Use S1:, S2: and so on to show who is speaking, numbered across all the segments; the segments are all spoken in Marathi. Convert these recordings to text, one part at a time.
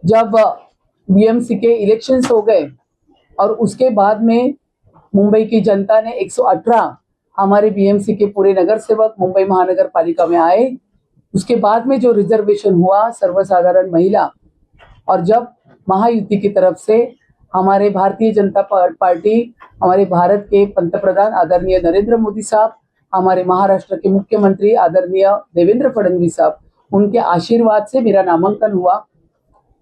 S1: जब बीएमसी के इलेक्शंस हो गए और उसके बाद में मुंबई की जनता ने 118 हमारे बीएमसी के पूरे नगर सेवक मुंबई महानगर पालिका में आए। उसके बाद में जो रिजर्वेशन हुआ सर्वसाधारण महिला, और जब महायुति की तरफ से हमारे भारतीय जनता पार्टी, हमारे भारत के पंतप्रधान आदरणीय नरेंद्र मोदी साहब, हमारे महाराष्ट्र के मुख्यमंत्री आदरणीय देवेंद्र फडणवीस साहब, उनके आशीर्वाद से मेरा नामांकन हुआ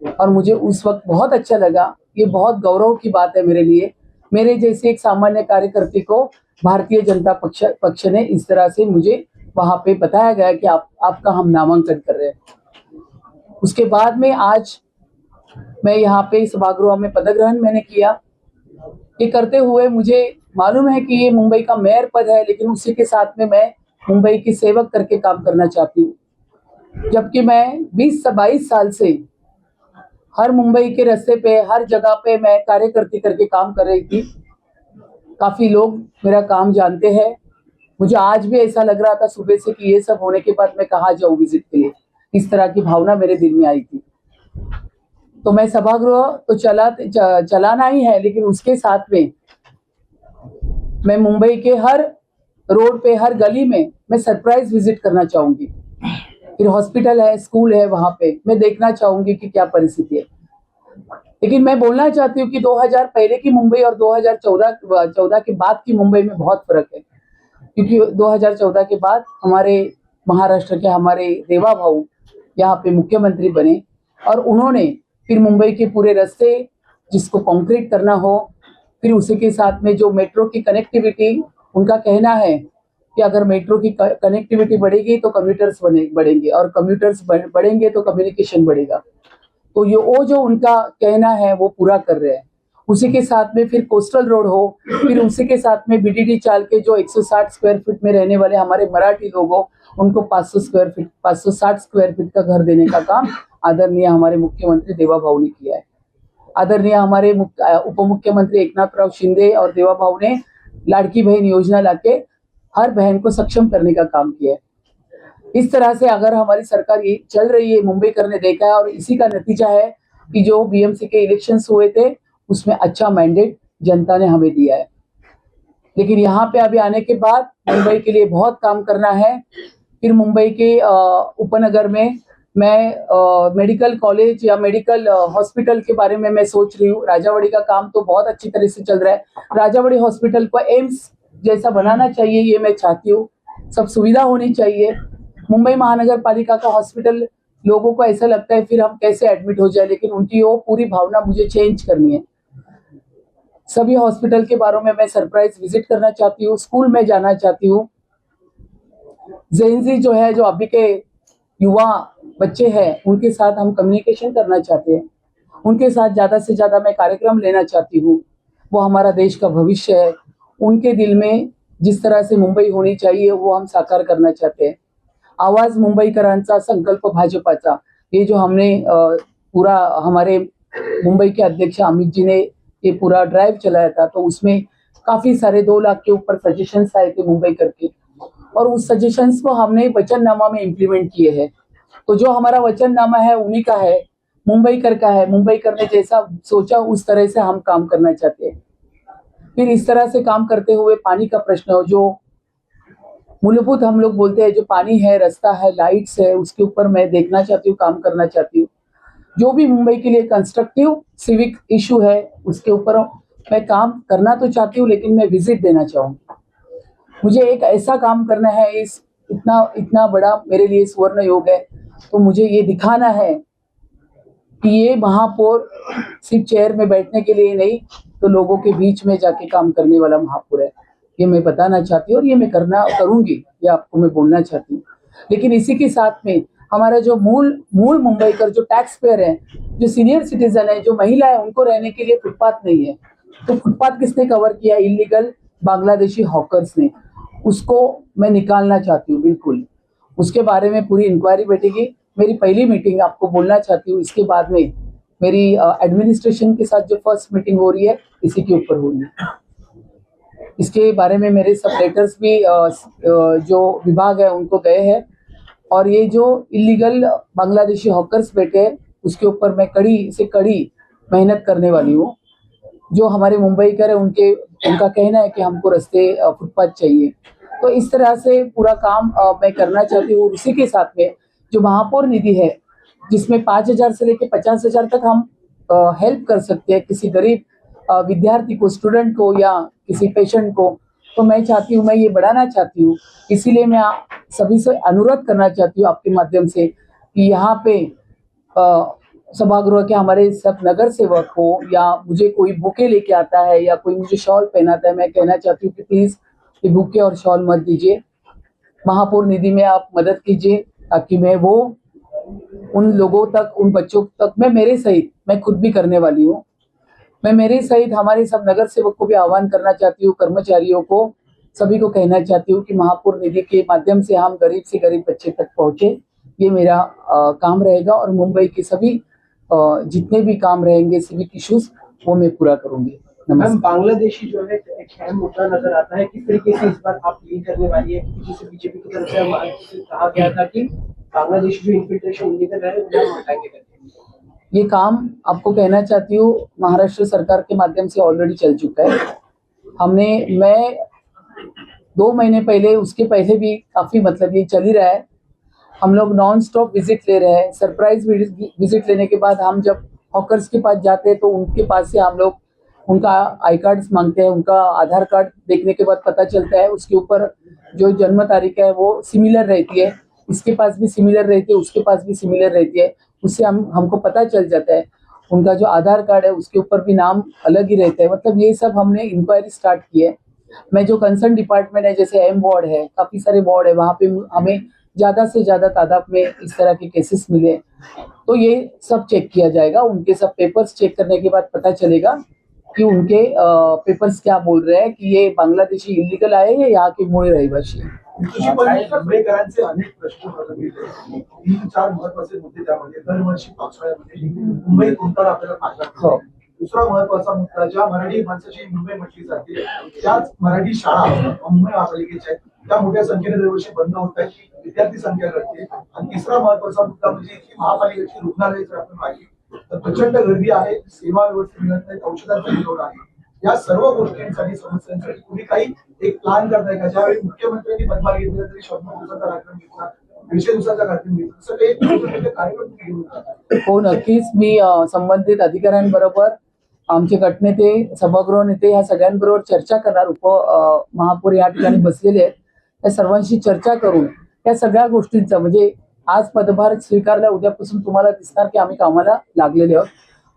S1: और मुझे उस वक्त बहुत अच्छा लगा। ये बहुत गौरव की बात है मेरे लिए। मेरे जैसे एक सामान्य कार्यकर्ता को भारतीय जनता पक्ष ने इस तरह से मुझे वहां पे बताया गया कि आपका हम नामांकन कर रहे हैं। उसके बाद में आज मैं यहाँ पे सभागृह में पदग्रहण मैंने किया। ये करते हुए मुझे मालूम है कि ये मुंबई का मेयर पद है, लेकिन उसी के साथ में मैं मुंबई की सेवक करके काम करना चाहती हूँ। जबकि मैं 20 से 22 साल से हर मुंबई के रास्ते पे, हर जगह पे मैं कार्यकर्ती करके काम कर रही थी। काफी लोग मेरा काम जानते हैं। मुझे आज भी ऐसा लग रहा था सुबह से कि ये सब होने के बाद मैं कहाँ जाऊँ विजिट के लिए, इस तरह की भावना मेरे दिल में आई थी। तो मैं सभागृह तो चलाना ही है, लेकिन उसके साथ में मैं मुंबई के हर रोड पे, हर गली में मैं सरप्राइज विजिट करना चाहूंगी। फिर हॉस्पिटल है, स्कूल है, वहां पे मैं देखना चाहूंगी कि क्या परिस्थिति है। लेकिन मैं बोलना चाहती हूँ कि 2000 पहले की मुंबई और 2014 के बाद की मुंबई में बहुत फर्क है। क्योंकि 2014 के बाद हमारे महाराष्ट्र के हमारे देवा भाऊ यहाँ पे मुख्यमंत्री बने और उन्होंने फिर मुंबई के पूरे रास्ते जिसको कंक्रीट करना हो, फिर उसी के साथ में जो मेट्रो की कनेक्टिविटी, उनका कहना है कि अगर मेट्रो की कनेक्टिविटी बढ़ेगी तो कम्यूटर्स बढ़ेंगे और कम्यूटर्स बढ़ेंगे तो कम्युनिकेशन बढ़ेगा। तो ये वो जो उनका कहना है वो पूरा कर रहे हैं। उसी के साथ में फिर कोस्टल रोड हो, फिर उसी के साथ में बीडीडी चाल के जो 160 स्क्वायर फीट में रहने वाले हमारे मराठी लोग हो, उनको 560 स्क्वायर फीट का घर देने का काम आदरणीय हमारे मुख्यमंत्री देवा भाऊ ने किया है। आदरणीय हमारे उप मुख्यमंत्री एकनाथराव शिंदे और देवा भाऊ ने लाड़की बहन योजना लाके हर बहन को सक्षम करने का काम किया है। इस तरह से अगर हमारी सरकार ये चल रही है, मुंबई करने देखा है, और इसी का नतीजा है कि जो बीएमसी के इलेक्शंस हुए थे उसमें अच्छा मैंडेट जनता ने हमें दिया है। लेकिन यहाँ पे अभी आने के बाद मुंबई के लिए बहुत काम करना है। फिर मुंबई के उपनगर में मैं मेडिकल कॉलेज या मेडिकल हॉस्पिटल के बारे में मैं सोच रही हूँ। राजावाड़ी का काम तो बहुत अच्छी तरह से चल रहा है। राजावाड़ी हॉस्पिटल को एम्स जैसा बनाना चाहिए, ये मैं चाहती हूँ। सब सुविधा होनी चाहिए। मुंबई महानगर पालिका का हॉस्पिटल, लोगों को ऐसा लगता है फिर हम कैसे एडमिट हो जाए, लेकिन उनकी वो पूरी भावना मुझे चेंज करनी है। सभी हॉस्पिटल के बारे में मैं सरप्राइज विजिट करना चाहती हूँ। स्कूल में जाना चाहती हूँ। जेनजी जो है, जो अभी के युवा बच्चे हैं, उनके साथ हम कम्युनिकेशन करना चाहते हैं। उनके साथ ज्यादा से ज्यादा मैं कार्यक्रम लेना चाहती हूँ। वो हमारा देश का भविष्य है। उनके दिल में जिस तरह से मुंबई होनी चाहिए वो हम साकार करना चाहते हैं। आवाज मुंबईकरांचा, संकल्प भाजपाचा, ये जो हमने पूरा हमारे मुंबई के अध्यक्ष अमित जी ने ये पूरा ड्राइव चलाया था, तो उसमें काफी सारे 2 लाख के ऊपर सजेशंस आए थे मुंबई करके, और उस सजेशंस को हमने वचननामा में इम्प्लीमेंट किए हैं। तो जो हमारा वचननामा है उन्हीं का है, मुंबईकर का है। मुंबईकर ने जैसा सोचा उस तरह से हम काम करना चाहते हैं। फिर इस तरह से काम करते हुए पानी का प्रश्न हो, जो मूलभूत हम लोग बोलते हैं, जो पानी है, रास्ता है, लाइट्स है, उसके ऊपर मैं देखना चाहती हूँ, काम करना चाहती हूँ। जो भी मुंबई के लिए कंस्ट्रक्टिव सिविक इशू है उसके ऊपर मैं काम करना तो चाहती हूँ, लेकिन मैं विजिट देना चाहूँगी। मुझे एक ऐसा काम करना है, इस इतना बड़ा मेरे लिए स्वर्ण योग है। तो मुझे ये दिखाना है कि ये महापौर सिर्फ चेयर में बैठने के लिए नहीं, तो लोगों के बीच में जाके काम करने वाला महापौर है। ये मैं बताना चाहती हूँ और ये मैं करूंगी, ये आपको मैं बोलना चाहती हूँ। लेकिन इसी के साथ में हमारा जो मूल मुंबईकर, जो टैक्स पेयर है, जो सीनियर सिटीजन है, जो महिला है, उनको रहने के लिए फुटपाथ नहीं है। तो फुटपाथ किसने कवर किया? इलीगल बांग्लादेशी हॉकर्स ने। उसको मैं निकालना चाहती हूँ बिल्कुल। उसके बारे में पूरी इंक्वायरी बैठेगी। मेरी पहली मीटिंग आपको बोलना चाहती हूँ, इसके बाद में मेरी एडमिनिस्ट्रेशन के साथ जो फर्स्ट मीटिंग हो रही है इसी के ऊपर हो रही है। इसके बारे में मेरे सब लेटर्स भी जो विभाग है उनको गए हैं। और ये जो इलीगल बांग्लादेशी हॉकर्स बैठे, उसके ऊपर मैं कड़ी से कड़ी मेहनत करने वाली हूँ। जो हमारे मुंबईकर है उनका कहना है कि हमको रास्ते फुटपाथ चाहिए, तो इस तरह से पूरा काम मैं करना चाहती हूँ। उसी के साथ में जो महापौर निधि है, जिसमें 5,000 से लेकर 50,000 तक हम हेल्प कर सकते हैं किसी गरीब विद्यार्थी को, स्टूडेंट को या किसी पेशेंट को, तो मैं चाहती हूँ, मैं ये बढ़ाना चाहती हूँ। इसीलिए मैं सभी से अनुरोध करना चाहती हूँ आपके माध्यम से कि यहाँ पे सभागृह के हमारे सब नगर सेवक हो या मुझे कोई बुके लेके आता है या कोई मुझे शॉल पहनाता है, मैं कहना चाहती हूँ कि प्लीज ये बुके और शॉल मत दीजिए। महापौर निधि में आप मदद कीजिए ताकि मैं वो उन लोगों तक, उन बच्चों तक, मैं मेरे सहित, मैं खुद भी करने वाली हूँ, मैं मेरे सहित हमारे सब नगर सेवक को भी आह्वान करना चाहती हूँ, कर्मचारियों को, सभी को कहना चाहती हूँ कि महापौर निधि के माध्यम से हम गरीब से गरीब बच्चे तक पहुंचे। ये मेरा काम रहेगा और मुंबई के सभी जितने भी काम रहेंगे, सिविक इश्यूज, वो मैं पूरा करूंगी।
S2: मैम, बांग्लादेशी जो है एक अहम मुद्दा नजर आता है, किस तरीके से इस बार आप डील करने वाली है? जैसे बीजेपी की तरफ से कहा गया था कि बांग्लादेशी जो इन्फिल्ट्रेशन इलीगल है वो हटाएंगे करके।
S1: ये काम आपको कहना चाहती हूँ महाराष्ट्र सरकार के माध्यम से ऑलरेडी चल चुका है। मैं 2 महीने पहले, उसके पहले भी काफी, मतलब ये चल ही रहा है, हम लोग नॉन स्टॉप विजिट ले रहे हैं। सरप्राइज विजिट लेने के बाद हम जब हॉकर्स के पास जाते हैं तो उनके पास से हम लोग उनका आई कार्ड्स मांगते हैं, उनका आधार कार्ड देखने के बाद पता चलता है उसके ऊपर जो जन्म तारीख है वो सिमिलर रहती है, इसके पास भी सिमिलर रहती है, उसके पास भी सिमिलर रहती है, उससे हमको पता चल जाता है। उनका जो आधार कार्ड है उसके ऊपर भी नाम अलग ही रहता है। मतलब ये सब हमने इंक्वायरी स्टार्ट की है। मैं जो कंसर्न डिपार्टमेंट है, जैसे एम वार्ड है, काफी सारे वार्ड है, वहाँ पे हमें ज्यादा से ज्यादा तादाद में इस तरह के केसेस मिले, तो ये सब चेक किया जाएगा। उनके सब पेपर्स चेक करने के बाद पता चलेगा कि उनके पेपर्स क्या बोल रहे हैं कि ये बांग्लादेशी इलीगल आए या यहाँ के मूळ रहिवासी है।
S3: मुंबईकरांचे अनेक प्रश्न प्रलंबित आहेत. 3-4 महत्वाचे मुद्दे त्यामध्ये दरवर्षी पावसाळ्यामध्ये मुंबई कोणता आपल्याला पाहिजे. दुसरा महत्वाचा मुद्दा, ज्या मराठी माणसाची मुंबई म्हटली जाते त्याच मराठी शाळा मुंबई महापालिकेच्या आहेत, त्या मोठ्या संख्येने दरवर्षी बंद होत आहेत, विद्यार्थी संख्या घटते. आणि तिसरा महत्वाचा मुद्दा म्हणजे की महापालिकेची रुग्णालय जर आपण पाहिली तर प्रचंड गर्दी आहे, सेवा व्यवस्थित मिळत नाही, औषधांचा विरोध आहे. या सर्व गोष्टींसाठी, समस्यांसाठी तुम्ही काही एक प्लॅन करताय का? ज्यावेळी मुख्यमंत्र्यांनी पदभार घेतला तरी 100 दिवसाचा कार्यक्रम घेतला, 150 दिवसाचा कार्यक्रम घेतला, असं काही कार्यक्रम घेऊन जातात?
S1: हो, नक्कीच मी संबंधित अधिकाऱ्यांबरोबर, आमचे गटनेते, सभागृह नेते, ह्या सगळ्यांबरोबर चर्चा करणार. महापौर या ठिकाणी बसलेले आहेत, त्या सर्वांशी चर्चा करून या सगळ्या गोष्टींचा, म्हणजे आज पदभार स्वीकारल्या उद्यापासून तुम्हाला दिसणार की आम्ही कामाला लागलेले आहोत.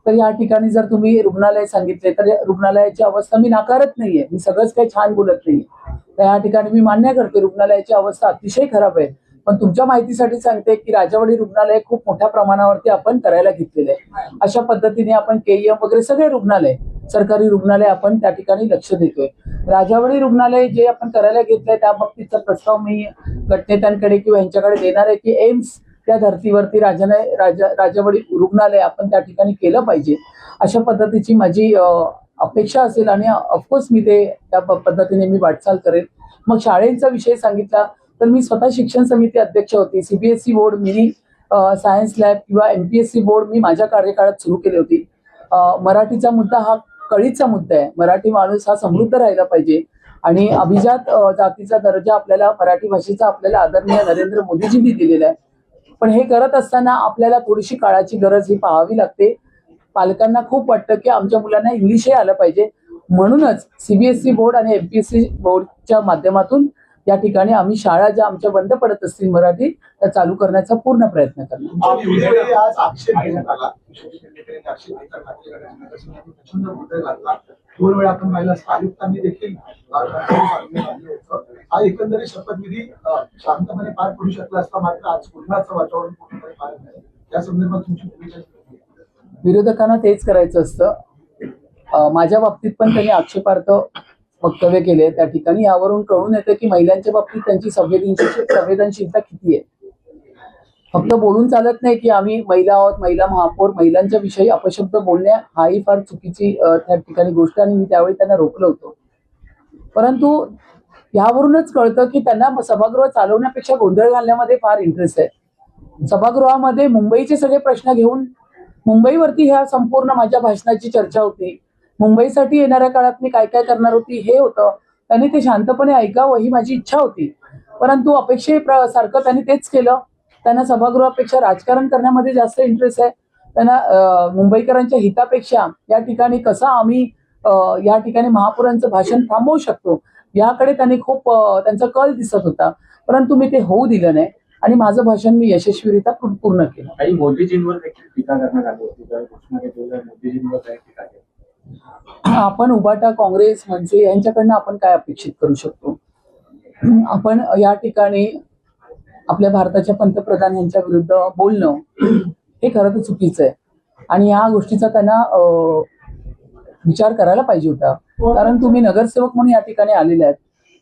S1: तर या ठिकाणी जर तुम्ही रुग्णालय सांगितले तर रुग्णालयाची अवस्था मी नाकारत नाहीये, मी सगळंच काही छान बोलत नाहीये. तर या ठिकाणी मी मान्य करते रुग्णालयाची अवस्था अतिशय खराब आहे, पण तुमच्या माहितीसाठी सांगते की राजावाडी रुग्णालय खूप मोठ्या प्रमाणावरती आपण करायला घेतलेलं आहे. अशा पद्धतीने आपण केईएम वगैरे सगळे रुग्णालय, सरकारी रुग्णालय आपण त्या ठिकाणी लक्ष देतोय. राजावाडी रुग्णालय जे आपण करायला घेतलंय त्या बाबतीचा प्रस्ताव मी गटनेत्यांकडे किंवा यांच्याकडे देणार आहे की एम्स त्या धर्तीवरती राजावाडी रुग्णालय आपण त्या ठिकाणी केलं पाहिजे, अशा पद्धतीची माझी अपेक्षा असेल आणि ऑफकोर्स मी ते त्या पद्धतीने मी वाटचाल करेन. मग शाळेचा विषय सांगितला तर मी स्वतः शिक्षण समिती अध्यक्ष होती. CBSE board, mini science lab किंवा एमपीएससी बोर्ड मी माझ्या कार्यकाळात सुरू केली होती. मराठीचा मुद्दा हा कळीचा मुद्दा आहे. मराठी माणूस हा समृद्ध राहिला पाहिजे आणि अभिजात जातीचा दर्जा आपल्याला, मराठी भाषेचा आपल्याला आदरणीय नरेंद्र मोदीजींनी दिलेला आहे. पण हे करत असताना आपल्याला थोडीशी काळाची गरज ही पाहावी लागते. पालकांना खूप वाटतं की आमच्या मुलांना इंग्लिशही आलं पाहिजे, म्हणूनच सीबीएसई बोर्ड आणि एमपीएससी बोर्डच्या माध्यमातून या ठिकाणी आम्ही शाळा ज्या आमच्या बंद पडत असतील मराठी, त्या चालू करण्याचा पूर्ण प्रयत्न करणार.
S3: आज आक्षेप घेण्यात आला, दोन वेळा आपण पाहिलं, आयुक्तांनी देखील हा एकंदरीत शपथविधी शांतपणे पार पडू शकला असता, मात्र आज गुन्ह्याचं वातावरण पूर्णपणे पार नाही. त्या संदर्भात तुमची भूमिका?
S1: विरोधकांना तेच करायचं असतं. माझ्या बाबतीत पण त्यांनी आक्षेपार्थ वक्तव्य केले त्या ठिकाणी. यावरून कळून येतं की महिलांच्या बाबतीत त्यांची संवेदनशीलता किती आहे. फक्त बोलून चालत नाही की आम्ही महिला आहोत, महिला महापौर, महिलांच्या विषयी अपशब्द बोलणे हाही फार चुकीची त्या ठिकाणी गोष्ट, आणि मी त्यावेळी त्यांना रोखलं होतं. परंतु यावरूनच कळतं की त्यांना सभागृह चालवण्यापेक्षा गोंधळ घालण्यामध्ये फार इंटरेस्ट आहे. सभागृहामध्ये मुंबईचे सगळे प्रश्न घेऊन मुंबईवरती ह्या संपूर्ण माझ्या भाषणाची चर्चा होती. मुंबईसाठी येणाऱ्या काळात मी काय काय करणार होती हे होतं. त्यांनी ते शांतपणे ऐकावं ही माझी इच्छा होती. परंतु सारखं त्यांनी तेच केलं. त्यांना सभागृहापेक्षा राजकारण करण्यामध्ये जास्त इंटरेस्ट आहे. त्यांना मुंबईकरांच्या हितापेक्षा या ठिकाणी कसं आम्ही या ठिकाणी महापौरांचं भाषण थांबवू शकतो याकडे त्यांनी खूप त्यांचा कल दिसत होता. परंतु मी ते होऊ दिलं नाही आणि माझं भाषण मी यशस्वीरित्या पूर्ण केलं.
S4: काही मोदीजींवर देखील टीका करण्यात आली होती. घोषणा केली मोदीजींवर काही टीका केली.
S1: आपण उबाटा, काँग्रेस, मनसे यांच्याकडनं आपण काय अपेक्षित करू शकतो? आपण या ठिकाणी आपल्या भारताच्या पंतप्रधान यांच्या विरुद्ध बोलणं हे खरं तर चुकीचं आहे आणि या गोष्टीचा त्यांना विचार करायला पाहिजे होता. कारण तुम्ही नगरसेवक म्हणून या ठिकाणी आलेले आहेत.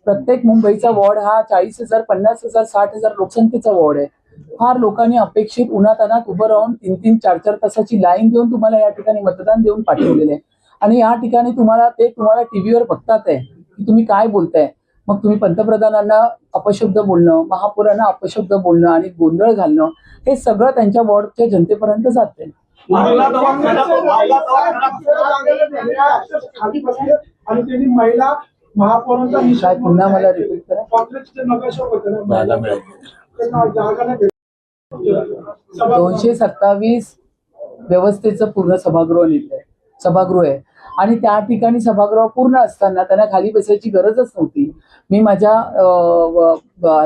S1: प्रत्येक मुंबईचा वॉर्ड हा 40,000, 50,000, 60,000 लोकसंख्येचा वॉर्ड आहे. फार लोकांनी अपेक्षित उन्हातान्हात उभं राहून 3-3, 4-4 तासाची लाईन देऊन तुम्हाला या ठिकाणी मतदान देऊन पाठवलेले आहे आणि या ठिकाणी तुम्हाला टीव्हीवर बघतात आहे की तुम्ही काय बोलताय. मग तुम्ही पंतप्रधानांना अपशब्द बोलणं, महापौरांना अपशब्द बोलणं आणि गोंधळ घालणं हे सगळं त्यांच्या वॉर्डच्या जनतेपर्यंत जाते.
S3: आणि त्यांनी महिला महापौरांचा
S1: काय पुन्हा मला रिपीट करा.
S3: काँग्रेसचे नगरसेवक होते ना,
S1: 227 व्यवस्थेचं पूर्ण सभागृह आहे आणि त्या ठिकाणी सभागृह पूर्ण असताना त्यांना खाली बसायची गरजच नव्हती. मी माझ्या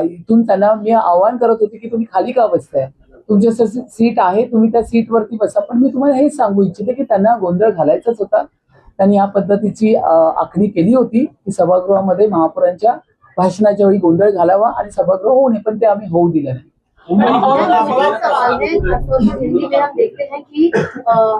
S1: इथून त्यांना मी आवाहन करत होते की तुम्ही खाली का बसताय, तुमच्या सीट आहे, तुम्ही त्या सीटवरती बसा. पण मी तुम्हाला हेच सांगू इच्छिते की त्यांना गोंधळ घालायचाच होता. त्यांनी या पद्धतीची आखणी केली होती की सभागृहामध्ये महापौरांच्या भाषणाच्या वेळी गोंधळ घालावा आणि सभागृह होऊ नये, पण ते आम्ही होऊ दिलं नाही.
S5: हिंदी में हम देखते हैं कि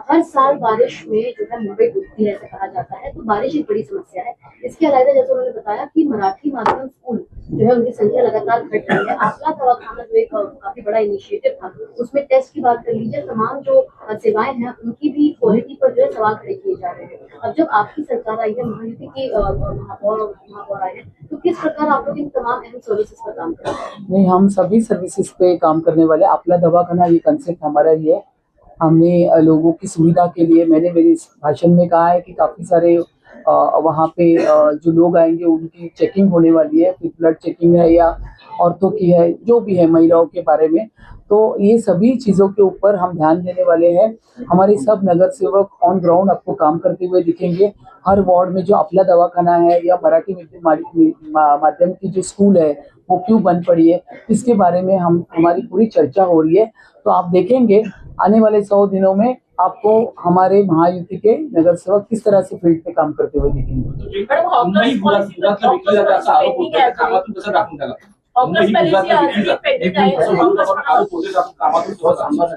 S5: हर साल बारिश में जो है मुंबई डूबती है ऐसा कहा जाता है, तो बारिश एक बड़ी समस्या है। इसके अलावा जैसे उन्होंने बताया कि मराठी माध्यम स्कूल जो है उनकी संख्या लगातार घट रही है। आपला दवाखाना जो एक काफी बड़ा इनिशिएटिव था, उसमें टेस्ट की बात कर लीजिए, तमाम जो सेवाएं हैं उनकी भी क्वालिटी पर जो है सवाल खड़े किए जा रहे हैं। अब जब आपकी सरकार आई है, महायुति की महापौर आए हैं, तो किस प्रकार आप लोग इन तमाम अहम सर्विसेज पर काम कर रहे हैं?
S1: नहीं, हम सभी सर्विसेज पे काम करने वाले। अपना दवाखाना ये कंसेप्ट हमारा ही है। हमने लोगों की सुविधा के लिए, मैंने मेरे इस भाषण में कहा है कि काफ़ी सारे वहाँ पे जो लोग आएंगे उनकी चेकिंग होने वाली है, फिर ब्लड चेकिंग है या औरतों की है, जो भी है महिलाओं के बारे में, तो ये सभी चीज़ों के ऊपर हम ध्यान देने वाले हैं। हमारे सब नगर सेवक ऑन ग्राउंड आपको काम करते हुए दिखेंगे। हर वार्ड में जो अपना दवाखाना है या मराठी माध्यम की जो स्कूल है वो क्यों बंद पड़ी है, इसके बारे में हमारी पूरी चर्चा हो रही है। तो आप देखेंगे आने वाले 100 दिनों में आपको हमारे महायुति के नगर सेवक किस तरह से फील्ड पे काम करते हुए दिखेंगे।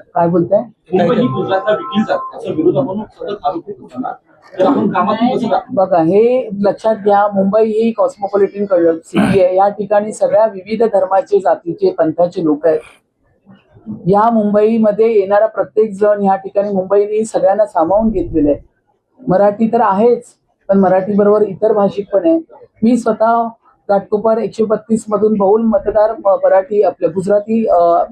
S1: काय बोलताय? बघा, हे लक्षात घ्या, मुंबई ही कॉस्मोपॉलिटन सिटी आहे। या ठिकाणी सगळ्या विविध धर्माचे, जातीचे, पंथाचे लोक आहेत। या मुंबईमध्ये येणारा प्रत्येक जण या ठिकाणी मुंबईने सगळ्यांना सामावून घेतलेलं आहे। मराठी तर आहेच, पण मराठी बरोबर इतर भाषिक पण आहे। मी स्वतः घाटकोपर 132 मधून बहुल मतदार मराठी आपल्या गुजराती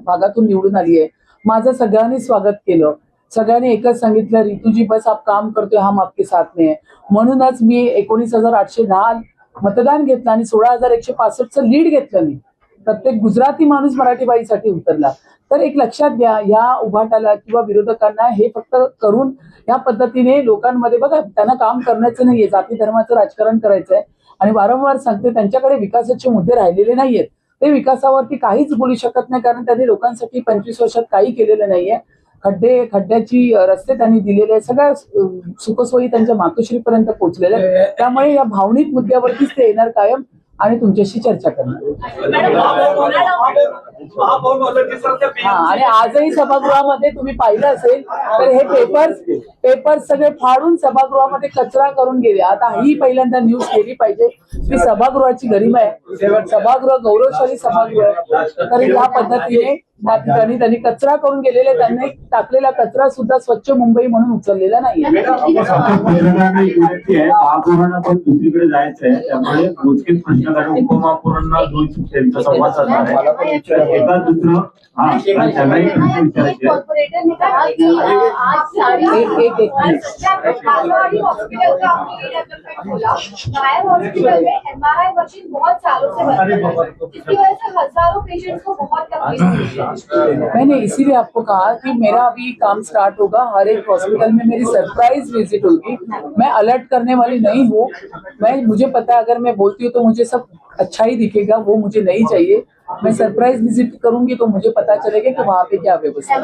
S1: भागातून निवडून आली आहे। माझं सगळ्यांनी स्वागत केलं। सगळ्यांनी एकच सांगितलं, रितुजी बस आप काम करतोय, हम आपके साथ में है। म्हणूनच मी 19,810 मतदान घेतलं आणि 16,165चं लीड घेतलं मी। प्रत्येक गुजराती माणूस मराठी बाईसाठी उतरला। तर एक लक्षात घ्या, या उभाटाला किंवा विरोधकांना हे फक्त करून या पद्धतीने लोकांमध्ये, बघा, त्यांना काम करण्याचं नाहीये, जाती धर्माचं राजकारण करायचंय। आणि वारंवार सांगते, त्यांच्याकडे विकासाचे मुद्दे राहिलेले नाहीयेत। ते विकासावरती काहीच बोलू शकत नाही, कारण त्यांनी लोकांसाठी 25 वर्षात काही केलेलं नाहीये। खड्ड्याची रस्ते त्यांनी दिलेले, सगळ्या सुखसोयी त्यांच्या मातोश्रीपर्यंत पोहोचलेल्या आहेत। त्यामुळे या भावनिक मुद्द्यावरतीच ते येणार कायम आणि तुमच्याशी चर्चा करणार। आणि आजही सभागृहामध्ये तुम्ही पाहिलं असेल तर हे पेपर्स सगळे फाडून सभागृहामध्ये कचरा करून गेले। आता ही पहिल्यांदा न्यूज केली पाहिजे की सभागृहाची गरिमा आहे, सभागृह गौरवशाली सभागृह आहे। तर या पद्धतीने त्या ठिकाणी त्यांनी कचरा करून गेलेले, त्यांनी टाकलेला कचरा सुद्धा स्वच्छ मुंबई म्हणून उचललेला नाहीये।
S4: महापौरांना पण दुसरीकडे जायचंय, त्यामुळे मोजकेच प्रश्न उपमहापौरांना 2 संवाद साधणार आहे।
S6: एका दुसरं हा सगळ्यांनी प्रश्न विचारायचे
S5: कॉर्पोरेटर ने कहा कि आज साड़ी
S1: एक
S7: मारवाड़ी हॉस्पिटल का आपने डेवलपमेंट खोला। नायर हॉस्पिटल में एमआरआई मशीन बहुत सालों से बन रही है, इसकी वजह से हजारों पेशेंट्स को बहुत तकलीफ होती है।
S1: मैंने इसीलिए आपको कहा कि मेरा अभी काम स्टार्ट होगा, हर एक हॉस्पिटल में मेरी सरप्राइज विजिट होगी। मैं अलर्ट करने वाली नहीं हूँ, मुझे पता है अगर मैं बोलती हूँ तो मुझे सब अच्छा ही दिखेगा, वो मुझे नहीं चाहिए। मैं सरप्राइज विजिट करूंगी तो मुझे पता चलेगा कि वहाँ पे क्या व्यवस्था है।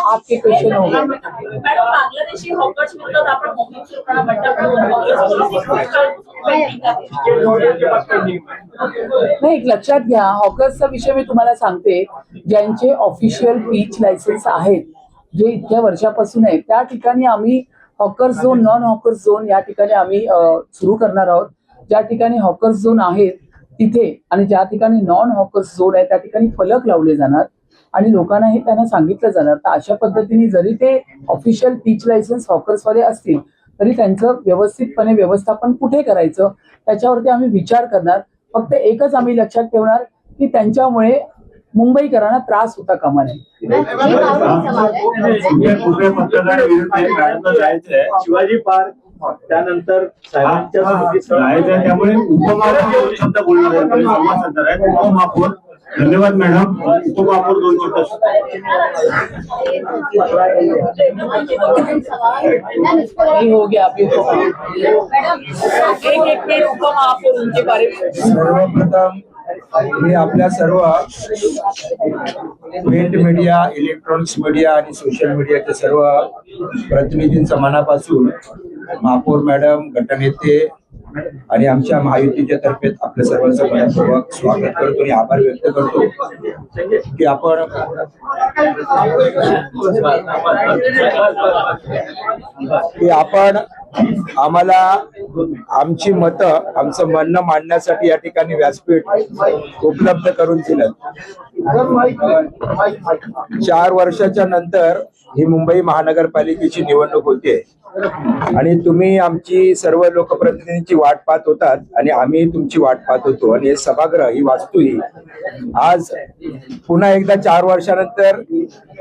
S1: आपके क्वेश्चन हो गए।
S8: मॅडम बांगलादेशी हॉकर्स विरोधात आपण मोहीम सुरू करणार
S1: नाही, एक लक्षात घ्या, हॉकर्सचा विषय मी तुम्हाला सांगते, ज्यांचे ऑफिशियल पीच लायसन्स आहेत, जे इतक्या वर्षापासून आहेत, त्या ठिकाणी आम्ही hawkers zone, non hawkers zone या ठिकाणी आम्ही सुरू करणार आहोत। ज्या ठिकाणी हॉकर्स झोन आहेत तिथे आणि ज्या ठिकाणी नॉन हॉकर्स झोन आहे त्या ठिकाणी फलक लावले जाणार आणि लोकांना हे त्यांना सांगितलं जाणार। तर अशा पद्धतीने जरी ते ऑफिशियल पीच लायसन्स हॉकर्सवाले असतील तरी त्यांचं व्यवस्थितपणे व्यवस्थापन कुठे करायचं त्याच्यावरती आम्ही विचार करणार। फक्त एकच आम्ही लक्षात ठेवणार की त्यांच्यामुळे मुंबईकरांना त्रास होता कामा नये।
S6: कुठे पत्रकार विरुद्ध जायचंय शिवाजी पार्क त्यानंतर साहेबांच्या स्मृतीस्थळ जायचंय, त्यामुळे उपमहापौर शब्द बोलणार आहे, संवाद साधणार आहे उपमहापौर। धन्यवाद मॅडम, उपमहापौर 2 शब्द।
S1: हो गया अभी एक उपमहापौर उनके बारे में।
S9: सर्वप्रथम मी आपल्या सर्व प्रिंट मीडिया, इलेक्ट्रॉनिक्स मीडिया आणि सोशल मीडियाच्या सर्व प्रतिनिधींचा मनापासून महापौर मॅडम, गटनेते आणि आमच्या महायुतीच्या तर्फे आपल्या सर्वांचं मनपूर्वक स्वागत करतो आणि आभार व्यक्त करतो की आपण आम्हाला आमची मतं, आमचं म्हणणं मांडण्यासाठी या ठिकाणी व्यासपीठ उपलब्ध करून दिलं। 4 वर्षाच्या नंतर ही मुंबई महानगरपालिकेची निवडणूक होते आणि तुम्ही आमची सर्व लोकप्रतिनिधींची वाट पाहत होतात आणि आम्ही तुमची वाट पाहत होतो आणि हे सभागृह, ही वास्तू ही आज पुन्हा एकदा 4 वर्षानंतर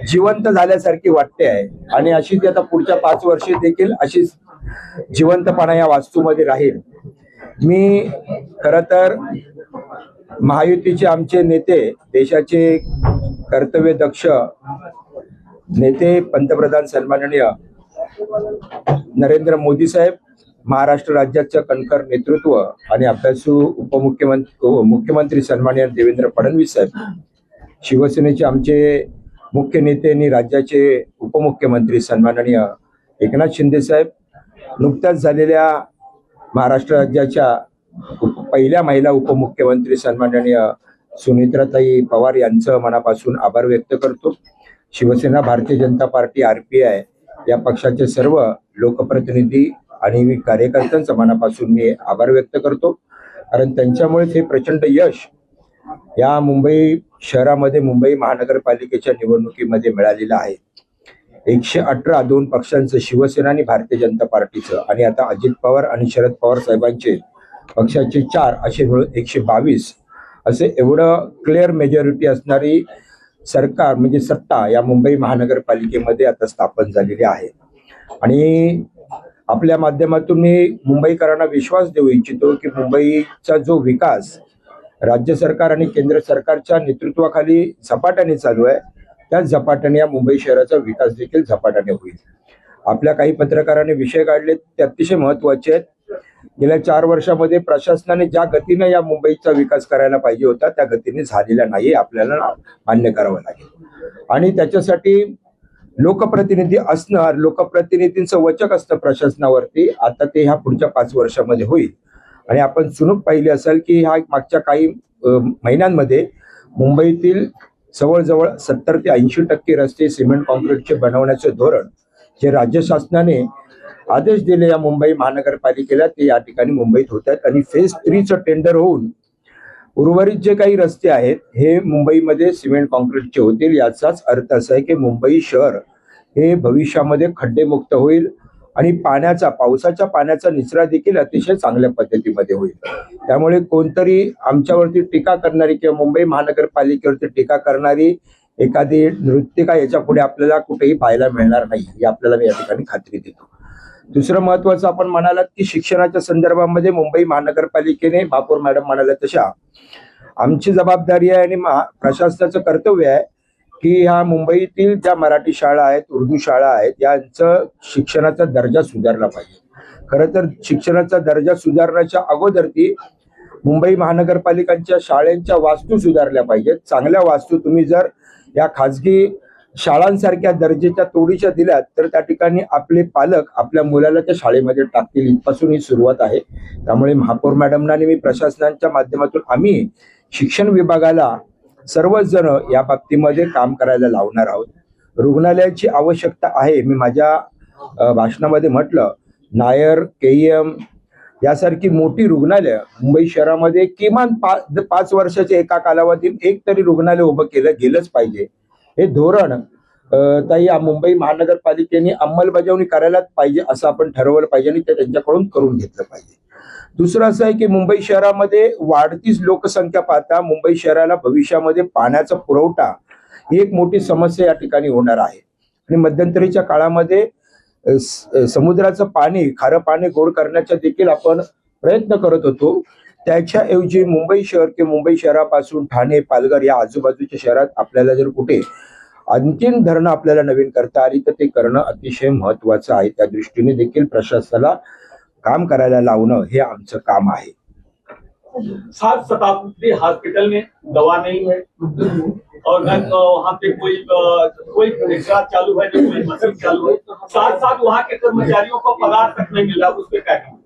S9: जिवंत झाल्यासारखी वाटते आहे आणि अशीच आता पुढच्या 5 वर्षे देखील अशीच जिवंतपणा या वास्तूमध्ये राहील। मी खरं तर महायुतीचे आमचे नेते, देशाचे कर्तव्यदक्ष नेते, पंतप्रधान सन्माननीय नरेंद्र मोदी साहेब, महाराष्ट्र राज्याचं कणखर नेतृत्व आणि अभ्यासू मुख्यमंत्री सन्माननीय देवेंद्र फडणवीस साहेब, शिवसेनेचे आमचे मुख्य नेते आणि राज्याचे उपमुख्यमंत्री सन्माननीय एकनाथ शिंदे साहेब, नुकत्याच झालेल्या महाराष्ट्र राज्याच्या पहिल्या महिला उपमुख्यमंत्री सन्माननीय सुनेत्राताई पवार यांचं मनापासून आभार व्यक्त करतो। शिवसेना, भारतीय जनता पार्टी, RPI या पक्षाचे सर्व लोकप्रतिनिधी आणि कार्यकर्त्यांच्या मनापासून मी आभार व्यक्त करतो, कारण त्यांच्यामुळेच हे प्रचंड यश या मुंबई शहरामध्ये, मुंबई महानगरपालिकेच्या निवडणुकीमध्ये मिळालेलं आहे। 118 2 पक्षांचं, शिवसेना आणि भारतीय जनता पार्टीचं आणि आता अजित पवार आणि शरद पवार साहेबांचे पक्षाचे 4 असे मिळून 122 असे एवढं क्लिअर मेजॉरिटी असणारी सरकार म्हणजे सत्ता या मुंबई महानगरपालिकेमध्ये आता स्थापन झालेली आहे। आणि आपल्या माध्यमातून मी मुंबईकरांना विश्वास देऊ इच्छितो की मुंबईचा जो विकास राज्य सरकार आणि केंद्र सरकारच्या नेतृत्वाखाली झपाट्याने चालू आहे, त्या झपाट्याने या मुंबई शहराचा विकास देखील झपाट्याने होईल। आपल्या काही पत्रकारांनी विषय काढले ते अतिशय महत्त्वाचे आहेत। गेल्या 4 वर्षामध्ये प्रशासनाने ज्या गतीने या मुंबईचा विकास करायला पाहिजे होता त्या गतीने झालेला नाही, आपल्याला मान्य करावं लागेल। आणि त्याच्यासाठी लोकप्रतिनिधी असणं, लोकप्रतिनिधींचं वचक असतं प्रशासनावरती, आता ते ह्या पुढच्या 5 वर्षामध्ये होईल। आणि आपण सुनूक पाहिली असेल की ह्या मागच्या काही महिन्यांमध्ये मुंबईतील जवळजवळ 70 ते 80% रस्ते सिमेंट कॉन्क्रीटचे बनवण्याचे धोरण जे राज्य शासनाने आदेश दिले या मुंबई महानगरपालिकेला ते या ठिकाणी मुंबईत होत आहेत। आणि फेज 3चं टेंडर होऊन उर्वरित जे काही रस्ते आहेत हे मुंबईमध्ये सिमेंट कॉन्क्रीटचे होतील। याचाच अर्थ असा आहे की मुंबई शहर हे भविष्यामध्ये खड्डेमुक्त होईल आणि पावसाच्या पाण्याचा निचरा देखील अतिशय चांगल्या पद्धतीमध्ये होईल. त्यामुळे कोणतरी आमच्यावरती टीका करणारी किंवा मुंबई महानगरपालिकेवरती टीका करणारी एखादी नृत्यिका याच्या पुढे आपल्याला कुठेही पाहायला मिळणार नाही, ही आपल्याला मी या ठिकाणी खात्री देतो. दुसरं महत्वाचं आपण म्हणालात की शिक्षणाच्या संदर्भामध्ये मुंबई महानगरपालिकेने, महापौर मॅडम म्हणाल्या तशा, आमची जबाबदारी आहे आणि प्रशासनाचं कर्तव्य आहे की ह्या मुंबईतील ज्या मराठी शाळा आहेत, उर्दू शाळा आहेत, यांचं शिक्षणाचा दर्जा सुधारला पाहिजे. खरं तर शिक्षणाचा दर्जा सुधारण्याच्या अगोदर ती मुंबई महानगरपालिकांच्या शाळांच्या वास्तू सुधारल्या पाहिजेत. चांगल्या वास्तू तुम्ही जर या खाजगी शाळांसारख्या दर्जेच्या तोडीच्या दिल्यात तर त्या ठिकाणी आपले पालक आपल्या मुलाला त्या शाळेमध्ये टाकतील, इथपासून ही सुरुवात आहे. त्यामुळे महापौर मॅडमना आणि मी प्रशासनाच्या माध्यमातून आम्ही शिक्षण विभागाला सर्वच जण या बाबतीमध्ये काम करायला लावणार आहोत. रुग्णालयाची आवश्यकता आहे. मी माझ्या भाषणामध्ये म्हटलं, नायर, केईएम यासारखी मोठी रुग्णालय मुंबई शहरामध्ये किमान 5 वर्षाच्या एका कालावधीत एक तरी रुग्णालय उभं केलं गेलंच पाहिजे. हे धोरण ताई मुंबई महानगरपालिकेने अंमलबजावणी करायलाच पाहिजे असं आपण ठरवलं पाहिजे आणि ते त्यांच्याकडून करून घेतलं पाहिजे. दुसरं असं आहे की मुंबई शहरामध्ये वाढतीच लोकसंख्या पाहता मुंबई शहराला भविष्यामध्ये पाण्याचा पुरवठा ही एक मोठी समस्या या ठिकाणी होणार आहे. आणि मध्यंतरीच्या काळामध्ये समुद्राचं पाणी, खारं पाणी गोड करण्याचा देखील आपण प्रयत्न करत होतो. त्याच्याऐवजी मुंबई शहर किंवा मुंबई शहरापासून ठाणे, पालघर या आजूबाजूच्या शहरात आपल्याला जर कुठे आणखीन धरणं आपल्याला नवीन करता आली तर ते करणं अतिशय महत्वाचं आहे. त्या दृष्टीने देखील प्रशासनाला काम करायला लावणं हे आमचं काम आहे.
S6: 7 शताब्दी हॉस्पिटल में दवा नहीं है और वहाँ पे कोई रिक्शा चालू है, कोई मशीन चालू है, साथ साथ वहाँ के कर्मचारियों को पगार तक नहीं मिल रहा, उस पर क्या कहें?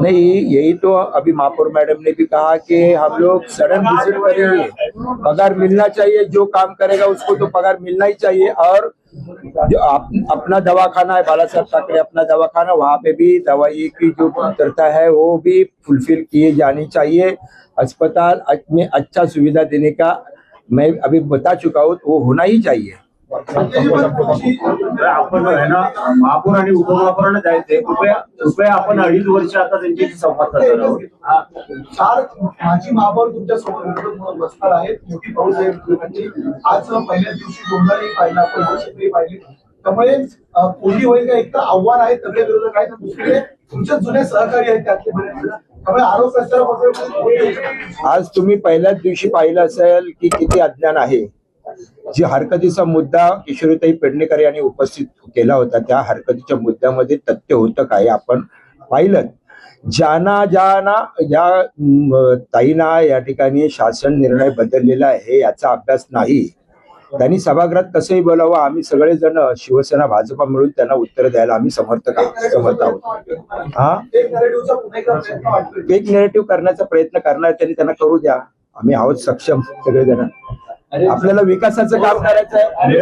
S9: नहीं, यही तो अभी महापौर मैडम ने भी कहा कि हम लोग सडन विजिट करेंगे, पगार मिलना चाहिए, जो काम करेगा उसको तो पगार मिलना ही चाहिए. और जो अपना दवाखाना है, बाला साहब ठाकरे अपना दवाखाना, वहाँ पे भी दवाई की जो कमतरता है वो भी फुलफिल किए जानी चाहिए. अस्पताल में अच्छा सुविधा देने का मैं अभी बता चुका हूँ, वो होना ही चाहिए.
S6: आपण आहे ना महापौर आणि उपमहापौरांना जायचंय, कृपया आपण 2.5 वर्ष आता त्यांच्याशी संवाद साधणार आहोत.
S3: 4 माजी महापौर तुमच्या सोबत बसणार आहेत. मोठी पाऊस आहे लोकांची. आज पहिल्याच दिवशी गोंधळही पाहिला, आपण आवश्यकही पाहिली. त्यामुळे कोणी होईल का, एक तर आव्हान आहे सगळे विरोधक आहेत, दुसरे तुमचे जुने सहकारी आहेत त्यातले बरेच. त्यामुळे आरोप प्रत्यारोप.
S9: आज तुम्ही पहिल्याच दिवशी पाहिलं असेल की किती अज्ञान आहे. जी हरकतीचा मुद्दा किशोरीताई पेडणेकर यांनी उपस्थित केला होता, त्या हरकतीच्या मुद्द्यामध्ये तथ्य होतं काय आपण पाहिलं. ज्या ताईंना या ठिकाणी शासन निर्णय बदललेला आहे याचा अभ्यास नाही, त्यांनी सभागृहात कसंही बोलावं. आम्ही सगळेजण शिवसेना भाजपा मिळून त्यांना उत्तर द्यायला आम्ही समर्थ आहोत. फेक नेरेटिव्ह करण्याचा प्रयत्न करणार त्यांनी त्यांना करू द्या. आम्ही आहोत सक्षम सगळेजण. आपल्याला विकासाचं काम करायचं आहे.